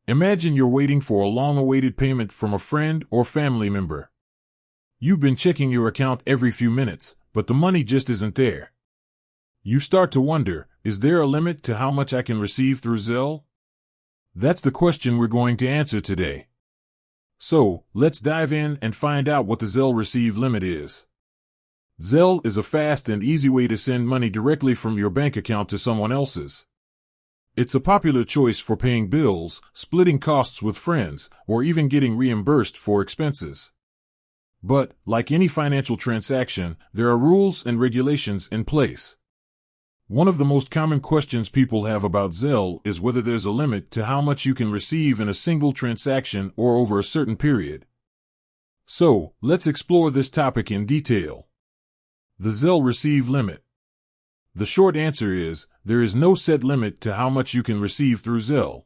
Imagine you're waiting for a long-awaited payment from a friend or family member. You've been checking your account every few minutes, but the money just isn't there. You start to wonder, is there a limit to how much I can receive through Zelle? That's the question we're going to answer today. So, let's dive in and find out what the Zelle receive limit is. Zelle is a fast and easy way to send money directly from your bank account to someone else's. It's a popular choice for paying bills, splitting costs with friends, or even getting reimbursed for expenses. But, like any financial transaction, there are rules and regulations in place. One of the most common questions people have about Zelle is whether there's a limit to how much you can receive in a single transaction or over a certain period. So, let's explore this topic in detail. The Zelle receive limit. The short answer is, there is no set limit to how much you can receive through Zelle.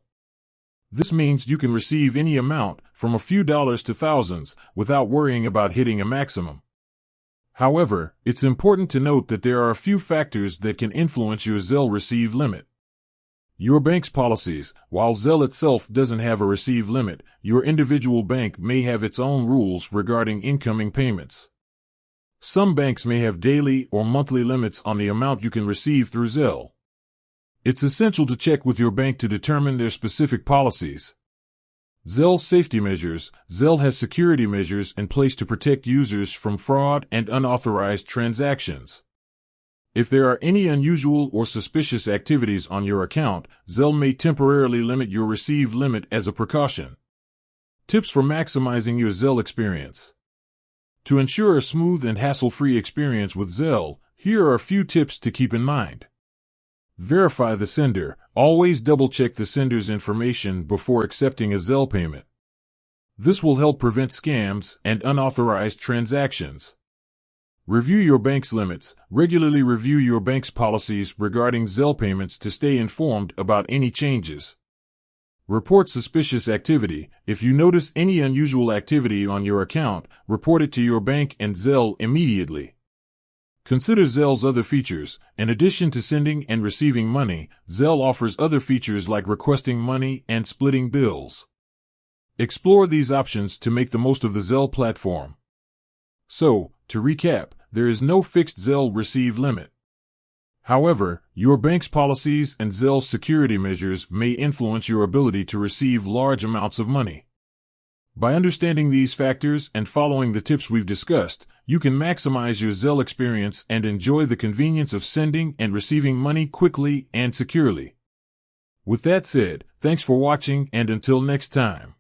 This means you can receive any amount, from a few dollars to thousands, without worrying about hitting a maximum. However, it's important to note that there are a few factors that can influence your Zelle receive limit. Your bank's policies. While Zelle itself doesn't have a receive limit, your individual bank may have its own rules regarding incoming payments. Some banks may have daily or monthly limits on the amount you can receive through Zelle. It's essential to check with your bank to determine their specific policies. Zelle safety measures. Zelle has security measures in place to protect users from fraud and unauthorized transactions. If there are any unusual or suspicious activities on your account, Zelle may temporarily limit your receive limit as a precaution. Tips for maximizing your Zelle experience. To ensure a smooth and hassle-free experience with Zelle, here are a few tips to keep in mind. Verify the sender. Always double-check the sender's information before accepting a Zelle payment. This will help prevent scams and unauthorized transactions. Review your bank's limits. Regularly review your bank's policies regarding Zelle payments to stay informed about any changes. Report suspicious activity. If you notice any unusual activity on your account, report it to your bank and Zelle immediately. Consider Zelle's other features. In addition to sending and receiving money, Zelle offers other features like requesting money and splitting bills. Explore these options to make the most of the Zelle platform. So, to recap, there is no fixed Zelle receive limit. However, your bank's policies and Zelle's security measures may influence your ability to receive large amounts of money. By understanding these factors and following the tips we've discussed, you can maximize your Zelle experience and enjoy the convenience of sending and receiving money quickly and securely. With that said, thanks for watching, and until next time.